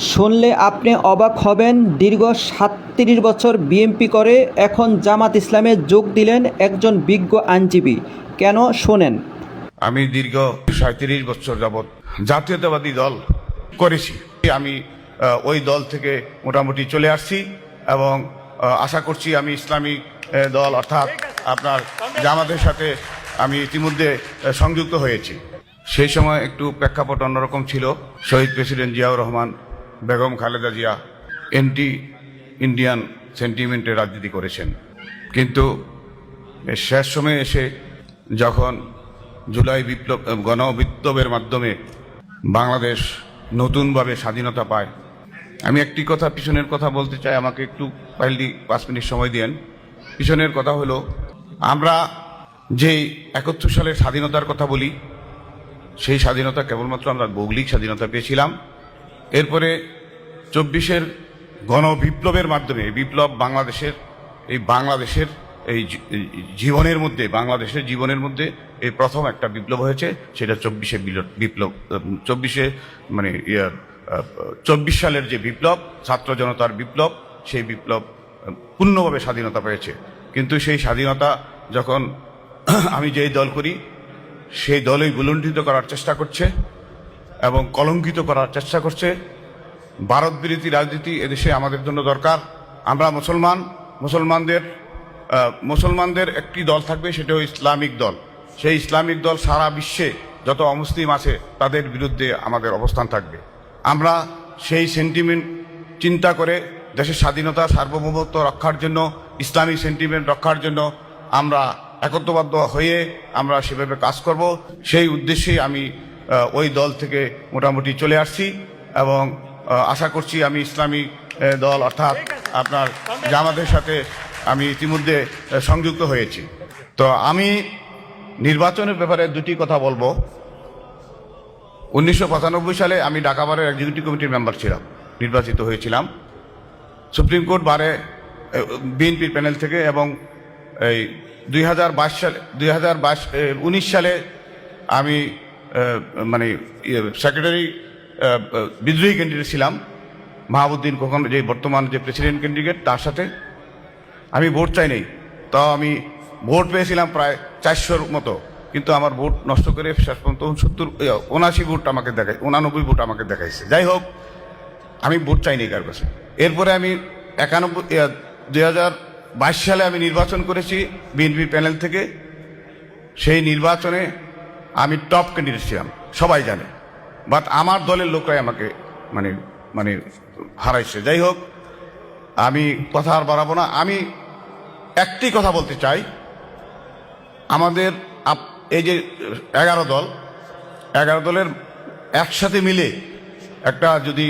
শুনলে আপনি অবাক হবেন, দীর্ঘ ৩৭ বছর বিএনপি করে এখন জামাত ইসলামে যোগ দিলেন একজন বিজ্ঞ আইনজীবী। কেন শোনেন। আমি দীর্ঘ ৩৭ বছর যাবৎ জাতীয়তাবাদী দল করেছি। আমি ওই দল থেকে মোটামুটি চলে আসছি এবং আশা করছি আমি ইসলামী দল অর্থাৎ আপনার জামাতের সাথে আমি ইতিমধ্যে সংযুক্ত হয়েছি। সেই সময় একটু প্রেক্ষাপট অন্যরকম ছিল। শহীদ president Ziaur Rahman, Begum Khaleda Zia anti Indian সেন্টিমেন্টে রাজনীতি করেছেন, কিন্তু শেষ সময়ে এসে যখন জুলাই বিপ্লব গণবিপ্লবের মাধ্যমে বাংলাদেশ নতুনভাবে স্বাধীনতা পায়, আমি একটি কথা পিছনের কথা বলতে চাই। আমাকে একটু কাইন্ডলি 5 মিনিট সময় দেন। পিছনের কথা হলো, আমরা যেই 71 সালের স্বাধীনতার কথা বলি, সেই স্বাধীনতা কেবলমাত্র আমরা ভৌগোলিক স্বাধীনতা পেয়েছিলাম। এরপরে 24-এর গণবিপ্লবের মাধ্যমে বিপ্লব বাংলাদেশের এই জীবনের মধ্যে, বাংলাদেশের জীবনের মধ্যে এই প্রথম একটা বিপ্লব হয়েছে। সেটা 24-এ বিপ্লব, 24 সালের যে বিপ্লব, ছাত্র জনতার বিপ্লব, সেই বিপ্লব পূর্ণভাবে স্বাধীনতা পেয়েছে। কিন্তু সেই স্বাধীনতা যখন আমি যেই দল করি, সেই দলই ভুলুণ্ঠিত করার চেষ্টা করছে এবং কলঙ্কিত করার চেষ্টা করছে। ভারত বিরোধী রাজনীতি এদেশে আমাদের জন্য দরকার। আমরা মুসলমানদের একটি দল থাকবে, সেটাও ইসলামিক দল। সেই ইসলামিক দল সারা বিশ্বে যত অমুসলিম আছে তাদের বিরুদ্ধে আমাদের অবস্থান থাকবে। আমরা সেই সেন্টিমেন্ট চিন্তা করে দেশের স্বাধীনতা সার্বভৌমত্ব রক্ষার জন্য, ইসলামিক সেন্টিমেন্ট রক্ষার জন্য আমরা একত্রবদ্ধ হয়ে আমরা সেভাবে কাজ করব। সেই উদ্দেশ্যেই আমি ওই দল থেকে মোটামুটি চলে আসছি এবং আশা করছি আমি ইসলামী দল অর্থাৎ আপনার জামাতের সাথে আমি ইতিমধ্যে সংযুক্ত হয়েছি। তো আমি নির্বাচনের ব্যাপারে দুটি কথা বলবো। 1995 সালে আমি ঢাকা বারের এক্সিকিউটিভ কমিটির মেম্বার ছিলাম, নির্বাচিত হয়েছিলাম সুপ্রিম কোর্ট বারে বিএনপির প্যানেল থেকে, এবং এই 2019 সালে আমি সেক্রেটারি বিদ্রোহী ক্যান্ডিডেট ছিলাম, মাহবুদ্দিন খোকন, যে বর্তমান যে প্রেসিডেন্ট ক্যান্ডিডেট, তার সাথে আমি ভোট চাই নাই। তো আমি ভোট পেয়েছিলাম প্রায় 400-র মতো, কিন্তু আমার ভোট নষ্ট করে শেষ পর্যন্ত 79 ভোট আমাকে দেখায়, 89 ভোট আমাকে দেখাইছে। যাই হোক, আমি ভোট চাই নাই কার কাছে। এরপরে আমি 2022 সালে আমি নির্বাচন করেছি বিএনপি প্যানেল থেকে। সেই নির্বাচনে আমি টপ ক্যান্ডিডেট ছিলাম, সবাই জানে, বাট আমার দলের লোকরাই আমাকে হারাইছে। যাই হোক, আমি কথা আর বাড়াবো না। আমি একটি কথা বলতে চাই, আমাদের এই যে 11 দলের একসাথে মিলে একটা যদি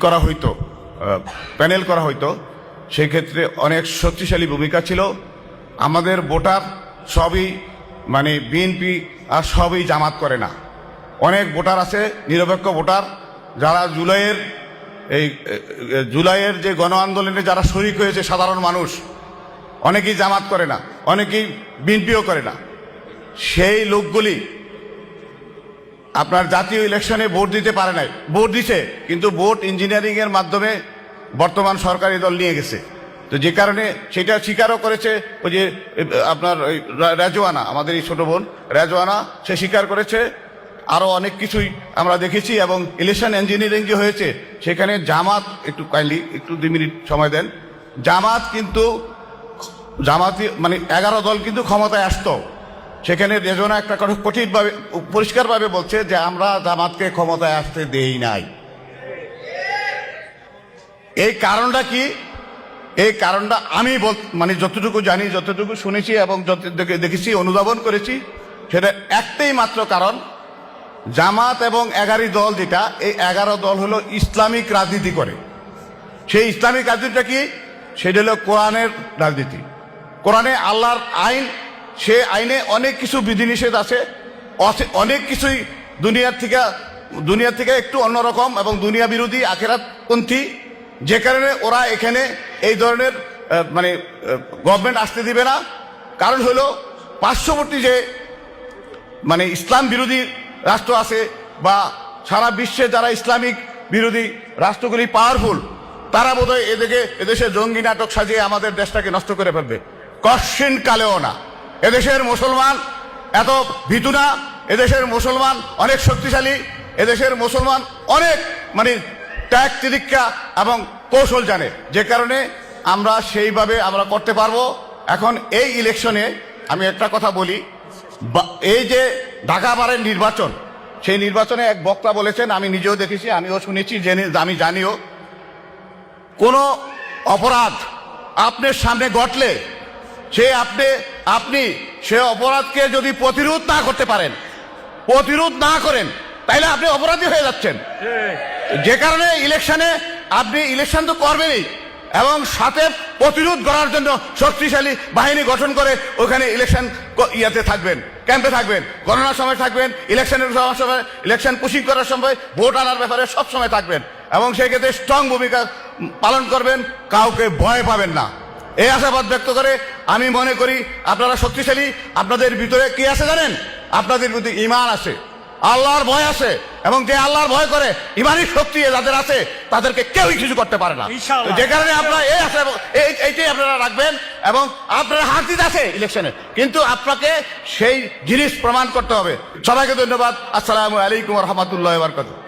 করা হইতো, প্যানেল করা হইতো, সেই ক্ষেত্রে অনেক শক্তিশালী ভূমিকা ছিল। আমাদের ভোটার সবই বিএনপি আর সবই জামাত করে না। অনেক ভোটার আছে, নিরপেক্ষ ভোটার, যারা জুলাইয়ের যে গণ আন্দোলনে যারা শরিক হয়েছে, সাধারণ মানুষ, অনেকেই জামাত করে না, অনেকেই বিএনপিও করে না। সেই লোকগুলি আপনার জাতীয় ইলেকশনে ভোট দিতে পারে নাই, ভোট দিছে, কিন্তু ভোট ইঞ্জিনিয়ারিং এর মাধ্যমে বর্তমান সরকারি দল নিয়ে গেছে। তো যে কারণে সেটা স্বীকারও করেছে ওই যে আপনার রেজওয়ানা, আমাদের এই ছোট বোন রেজওয়ানা, সে স্বীকার করেছে। আরো অনেক কিছুই আমরা দেখেছি। এবং ইলেকশন ইঞ্জিনিয়ারিং যে হয়েছে, সেখানে জামাত, একটু কাইন্ডলি একটু 2 মিনিট সময় দেন, জামাত 11 দল কিন্তু ক্ষমতায় আসতো। সেখানে রেজওয়ানা একটা কঠিনভাবে পরিষ্কারভাবে বলছে যে আমরা জামাতকে ক্ষমতায় আসতে দেই নাই। এই কারণটা কি? এই কারণটা আমি যতটুকু জানি, যতটুকু শুনেছি এবং দেখেছি, অনুধাবন করেছি, সেটা একটাই মাত্র কারণ, জামাত এবং 11 দল যেটা, এই 11 দল হলো ইসলামিক রাজনীতি করে। সেই ইসলামিক রাজনীতিটা কি? সেটা হলো কোরআনের রাজনীতি। কোরআনে আল্লাহর আইন, সে আইনে অনেক কিছু বিধিনিষেধ আছে, অনেক কিছুই দুনিয়ার থেকে একটু অন্যরকম এবং দুনিয়া বিরোধী, আখিরাতপন্থী, যে কারণে ওরা এখানে এই ধরনের গভর্নমেন্ট আসতে দিবে না। কারণ হলো পার্শ্ববর্তী যে ইসলাম বিরোধী রাষ্ট্র আছে, বা সারা বিশ্বে যারা ইসলামিক বিরোধী রাষ্ট্রগুলি পাওয়ারফুল, তারা বোধহয় এদেশে জঙ্গি নাটক সাজিয়ে আমাদের দেশটাকে নষ্ট করে ফেলবে। কশ্চিন কালেও না। এদেশের মুসলমান এত ভীতু না, এদেশের মুসলমান অনেক শক্তিশালী, এদেশের মুসলমান অনেক ত্যাগ তিতিক্ষা এবং কৌশল জানে, যে কারণে আমরা সেইভাবে আমরা করতে পারবো। এখন এই ইলেকশনে আমি একটা কথা বলি, এই যে ঢাকা বারের নির্বাচন, সেই নির্বাচনে এক বক্তা বলেছেন, আমি নিজেও দেখেছি, আমিও শুনেছি, আমি জানিও, কোন অপরাধ আপনার সামনে ঘটলে আপনি সে অপরাধকে যদি প্রতিরোধ না করতে পারেন, প্রতিরোধ না করেন, তাইলে আপনি অপরাধী হয়ে যাচ্ছেন। যে কারণে আপনি ইলেকশন তো করবেনই, এবং সাথে প্রতিরোধ করার জন্য শক্তিশালী বাহিনী গঠন করে ওখানে ইলেকশন থাকবেন, ক্যাম্পে থাকবেন, গণনার সময় থাকবেন, ইলেকশনের সময়, ইলেকশন পুশিং করার সময়, ভোট আনার ব্যাপারে সব সময় থাকবেন, এবং সেই ক্ষেত্রে স্ট্রং ভূমিকা পালন করবেন, কাউকে ভয় পাবেন না। এই আশাবাদ ব্যক্ত করে আমি মনে করি আপনারা শক্তিশালী। আপনাদের ভিতরে কি আছে জানেন? আপনাদের ভিতরে ঈমান আছে, আল্লাহর ভয় আছে, এবং যে আল্লাহর ভয় করে, ইমানি শক্তি যাদের আছে, তাদেরকে কেউই কিছু করতে পারে না। যে কারণে আপনারা এইটাই আপনারা রাখবেন, এবং আপনারা হার দিতে আছে ইলেকশনে, কিন্তু আপনাকে সেই জিনিস প্রমাণ করতে হবে। সবাইকে ধন্যবাদ। আসসালামু আলাইকুম ওয়া রাহমাতুল্লাহি ওয়া বারাকাতুহু।